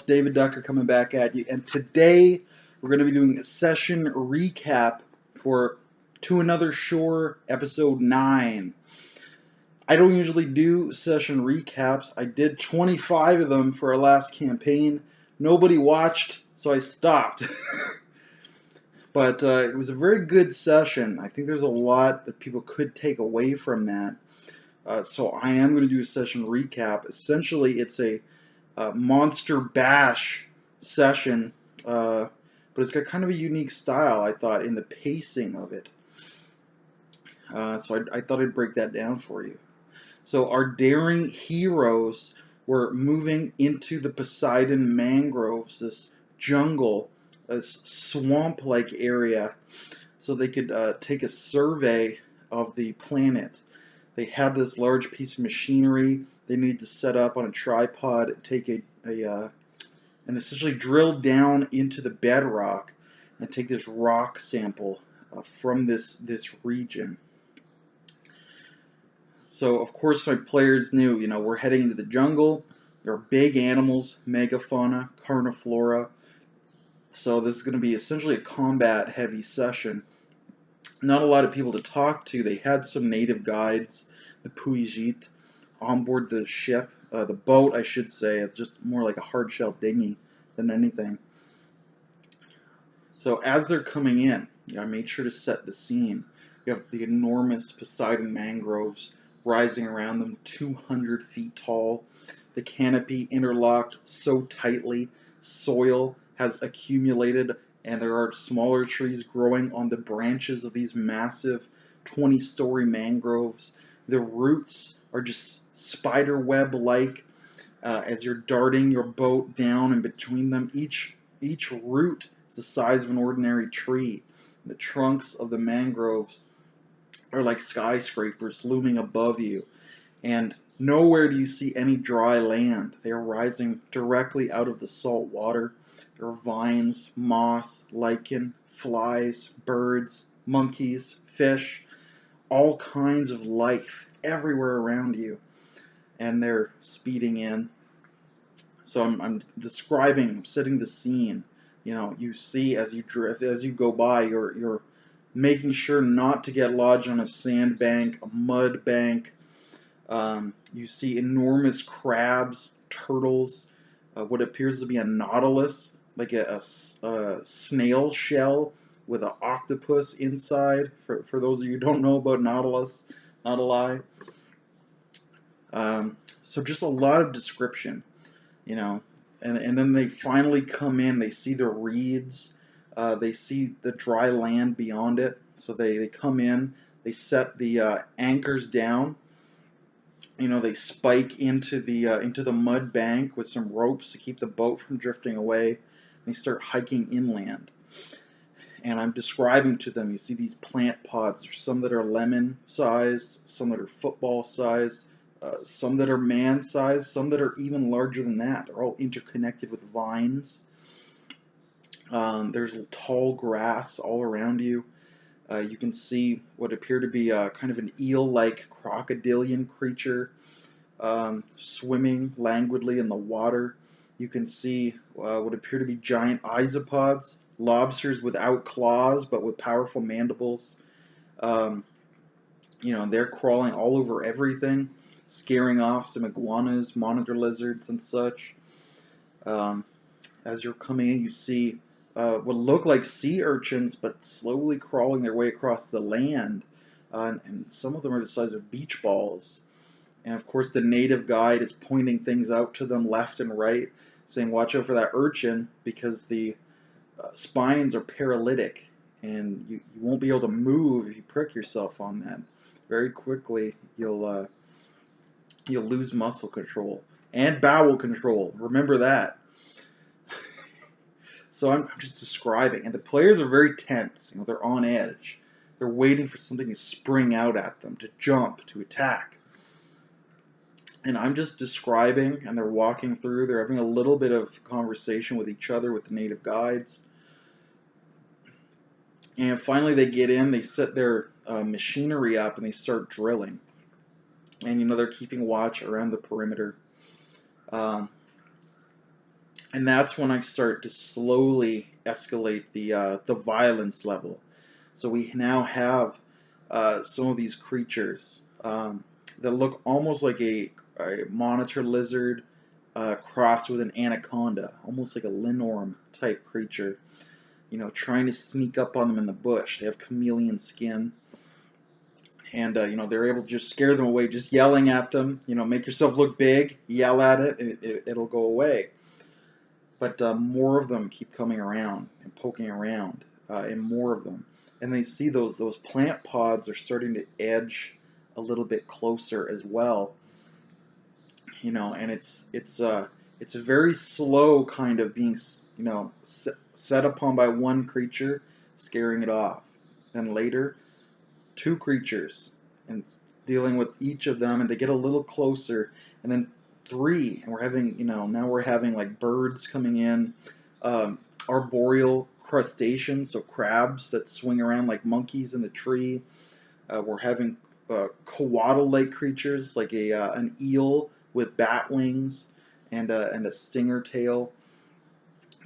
David Ducker coming back at you, and today we're going to be doing a session recap for To Another Shore episode 9. I don't usually do session recaps. I did 25 of them for our last campaign. Nobody watched, so I stopped. But it was a very good session. I think there's a lot that people could take away from that. So I am going to do a session recap. Essentially, it's a Monster Bash session, but it's got kind of a unique style, I thought, in the pacing of it. So I thought I'd break that down for you. So our daring heroes were moving into the Poseidon Mangroves, this jungle, this swamp-like area, so they could take a survey of the planet. They had this large piece of machinery they needed to set up on a tripod, take and essentially drill down into the bedrock and take this rock sample from this region. So of course my players knew, we're heading into the jungle. There are big animals, megafauna, carnivora. So this is going to be essentially a combat-heavy session. Not a lot of people to talk to. They had some native guides, the Puijit, on board the ship, the boat, I should say. It's just more like a hard-shell dinghy than anything. So as they're coming in, I made sure to set the scene. You have the enormous Poseidon mangroves rising around them, 200 feet tall. The canopy interlocked so tightly, soil has accumulated, and there are smaller trees growing on the branches of these massive 20-story mangroves. The roots are just spider web-like as you're darting your boat down in between them. Each root is the size of an ordinary tree. The trunks of the mangroves are like skyscrapers looming above you, and nowhere do you see any dry land. They are rising directly out of the salt water. There are vines, moss, lichen, flies, birds, monkeys, fish, all kinds of life everywhere around you, and they're speeding in. So I'm describing, setting the scene. You see as you drift, as you go by, you're making sure not to get lodged on a sandbank, a mud bank. You see enormous crabs, turtles, what appears to be a nautilus, like a snail shell with an octopus inside. For those of you who don't know about nautilus, not a lie. So just a lot of description, and then they finally come in. They see the reeds. They see the dry land beyond it. So they come in. They set the anchors down. They spike into the mud bank with some ropes to keep the boat from drifting away. They start hiking inland. And I'm describing to them, you see these plant pods. There's some that are lemon-sized, some that are football-sized, some that are man-sized, some that are even larger than that. They're all interconnected with vines. There's tall grass all around you. You can see what appear to be kind of an eel-like crocodilian creature swimming languidly in the water. You can see what appear to be giant isopods, lobsters without claws but with powerful mandibles. They're crawling all over everything, scaring off some iguanas, monitor lizards, and such. As you're coming in, you see what look like sea urchins, but slowly crawling their way across the land, and some of them are the size of beach balls. And of course the native guide is pointing things out to them left and right, saying watch out for that urchin because the spines are paralytic and you won't be able to move if you prick yourself on them. Very quickly you'll lose muscle control and bowel control. Remember that. So I'm just describing, and the players are very tense. They're on edge. They're waiting for something to spring out at them, to jump, to attack. And I'm just describing, and they're walking through. They're having a little bit of conversation with each other, with the native guides. And finally they get in, they set their machinery up, and they start drilling. And they're keeping watch around the perimeter. And that's when I start to slowly escalate the violence level. So we now have some of these creatures that look almost like a monitor lizard crossed with an anaconda, almost like a Linorm type creature. Trying to sneak up on them in the bush. They have chameleon skin, and they're able to just scare them away, just yelling at them. Make yourself look big, yell at it, and it'll go away. But more of them keep coming around and poking around, and more of them. And they see those plant pods are starting to edge a little bit closer as well. And it's a very slow kind of being set upon by one creature, scaring it off. Then later, two creatures, and dealing with each of them, and they get a little closer, and then three, and we're having now we're having like birds coming in, arboreal crustaceans, so crabs that swing around like monkeys in the tree. We're having coatl-like creatures like an eel with bat wings and a stinger tail.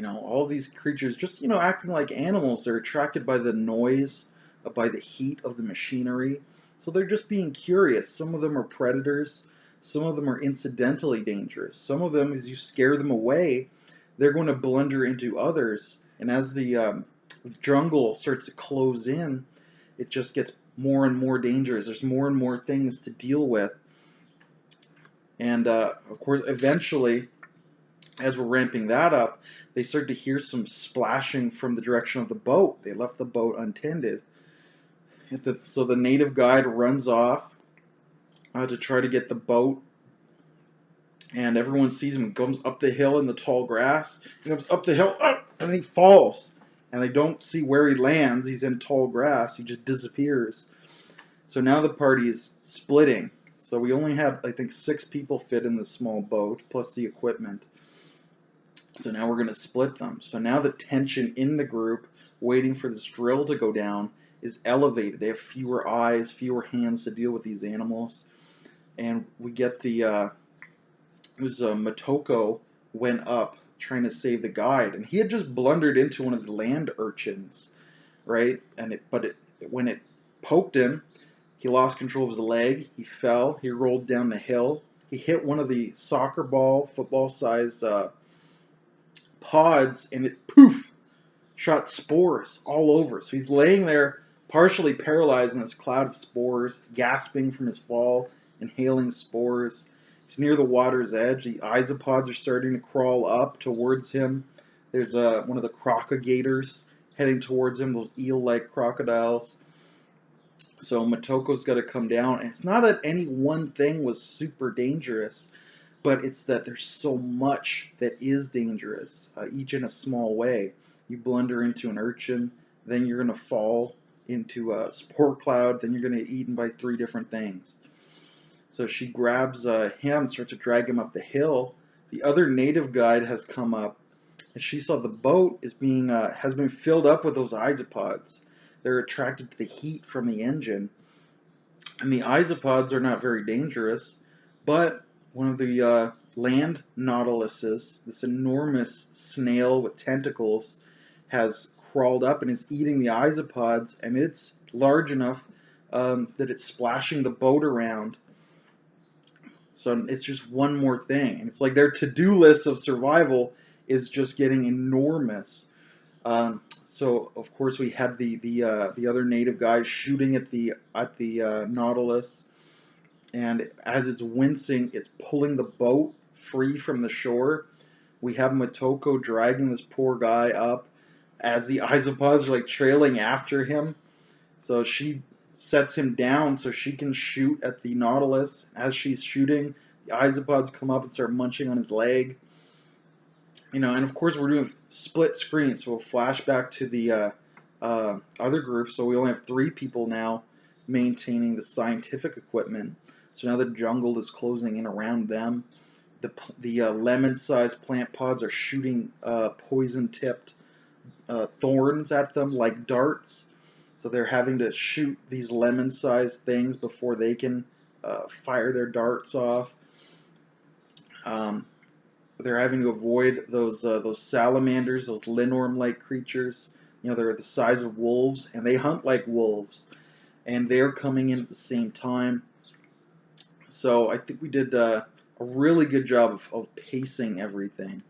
All these creatures just acting like animals. They're attracted by the noise, by the heat of the machinery. So they're just being curious. Some of them are predators. Some of them are incidentally dangerous. Some of them, as you scare them away, they're going to blunder into others. And as the jungle starts to close in, it just gets more and more dangerous. There's more and more things to deal with. And of course, eventually, as we're ramping that up, they start to hear some splashing from the direction of the boat. They left the boat untended. So the native guide runs off to try to get the boat, and everyone sees him and comes up the hill in the tall grass. He comes up the hill, and he falls. And they don't see where he lands. He's in tall grass. He just disappears. So now the party is splitting. So we only have, I think, 6 people fit in this small boat, plus the equipment. So now we're going to split them. So now the tension in the group, waiting for this drill to go down, is elevated. They have fewer eyes, fewer hands to deal with these animals. And we get Motoko went up trying to save the guide. And he had just blundered into one of the land urchins, right? When it poked him, he lost control of his leg. He fell. He rolled down the hill. He hit one of the soccer ball, football-sized pods, and it poof shot spores all over. So he's laying there partially paralyzed in this cloud of spores, gasping from his fall, inhaling spores. He's near the water's edge. The isopods are starting to crawl up towards him. There's one of the crocodigators heading towards him, those eel-like crocodiles. So Motoko's got to come down. And it's not that any one thing was super dangerous, but it's that there's so much that is dangerous, each in a small way. You blunder into an urchin, then you're going to fall into a spore cloud, then you're going to get eaten by 3 different things. So she grabs him, starts to drag him up the hill. The other native guide has come up, and she saw the boat has been filled up with those isopods. They're attracted to the heat from the engine. And the isopods are not very dangerous, but one of the land nautiluses, this enormous snail with tentacles, has crawled up and is eating the isopods, and it's large enough that it's splashing the boat around. So it's just one more thing. And it's like their to-do list of survival is just getting enormous. So of course we had the other native guys shooting at the Nautilus, and as it's wincing, it's pulling the boat free from the shore. We have Motoko dragging this poor guy up as the isopods are like trailing after him. So she sets him down so she can shoot at the Nautilus. As she's shooting, the isopods come up and start munching on his leg. And of course we're doing split screens, so we'll flash back to the other group. So we only have 3 people now maintaining the scientific equipment. So now the jungle is closing in around them. The lemon-sized plant pods are shooting poison-tipped thorns at them like darts. So they're having to shoot these lemon-sized things before they can fire their darts off. they're having to avoid those salamanders, those Linorm-like creatures. You know, they're the size of wolves, and they hunt like wolves, and they're coming in at the same time. So I think we did a really good job of pacing everything.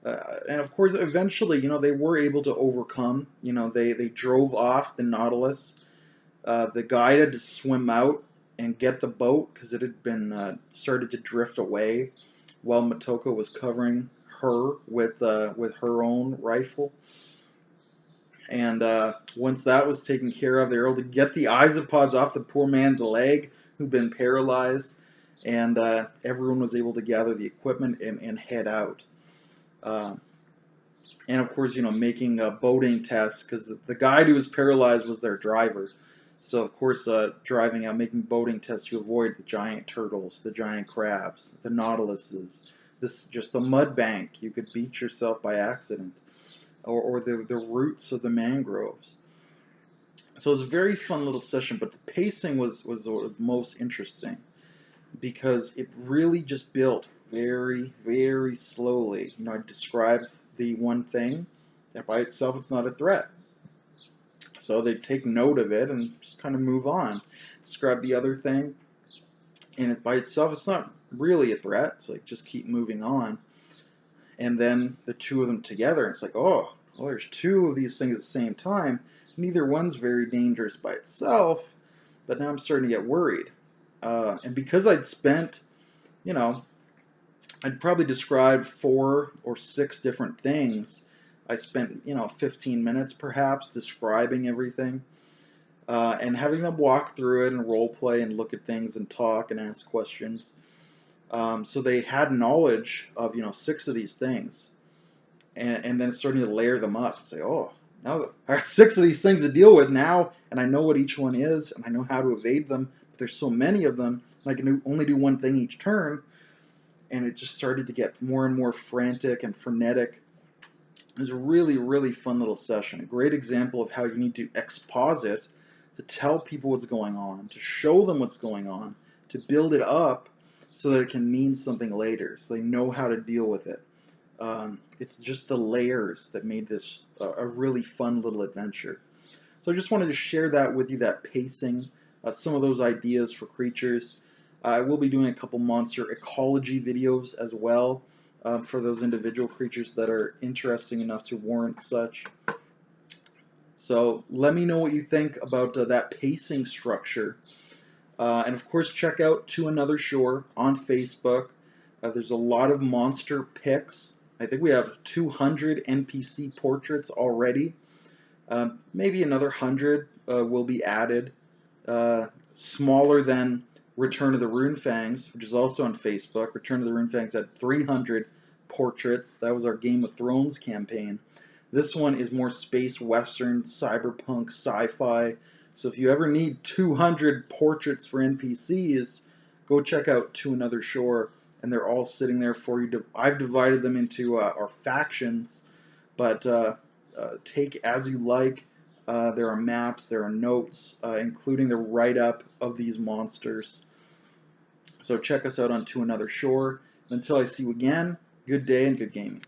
And of course, eventually, you know, they were able to overcome. You know, they drove off the Nautilus. The guide had to swim out and get the boat because it had been started to drift away while Motoko was covering her with her own rifle. And once that was taken care of, they were able to get the isopods off the poor man's leg who'd been paralyzed, and everyone was able to gather the equipment and head out. Uh, and of course, you know, making boating tests because the guide who was paralyzed was their driver. So of course, driving out, making boating tests to avoid the giant turtles, the giant crabs, the nautiluses, just the mud bank. You could beach yourself by accident, or the roots of the mangroves. So it was a very fun little session, but the pacing was most interesting because it really just built very, very slowly. You know, I described the one thing that by itself it's not a threat. So they take note of it and just kind of move on. Describe the other thing, and it by itself it's not really a threat. It's like just keep moving on. And then the two of them together, it's like, oh, well, there's two of these things at the same time. Neither one's very dangerous by itself, but now I'm starting to get worried. And because I'd spent, you know, I'd probably described 4 or 6 different things. I spent, you know, 15 minutes perhaps describing everything, and having them walk through it and role play and look at things and talk and ask questions. So they had knowledge of, you know, 6 of these things, and then starting to layer them up and say, oh, now that I have 6 of these things to deal with now, and I know what each one is, and I know how to evade them, but there's so many of them, and I can only do one thing each turn, and it just started to get more and more frantic and frenetic. It was a really, really fun little session. A great example of how you need to exposit to tell people what's going on, to show them what's going on, to build it up so that it can mean something later, so they know how to deal with it. It's just the layers that made this a really fun little adventure. So I just wanted to share that with you, that pacing, some of those ideas for creatures. I will be doing a couple monster ecology videos as well for those individual creatures that are interesting enough to warrant such. So let me know what you think about that pacing structure. And of course, check out To Another Shore on Facebook. There's a lot of monster pics. I think we have 200 NPC portraits already. Maybe another 100 will be added. Smaller than Return of the Runefangs, which is also on Facebook. Return of the Runefangs had 300 portraits. That was our Game of Thrones campaign. This one is more space western, cyberpunk, sci-fi. So if you ever need 200 portraits for NPCs, go check out To Another Shore, and they're all sitting there for you. I've divided them into our factions, but take as you like. There are maps, there are notes, including the write-up of these monsters. So check us out on To Another Shore. And until I see you again, good day and good gaming.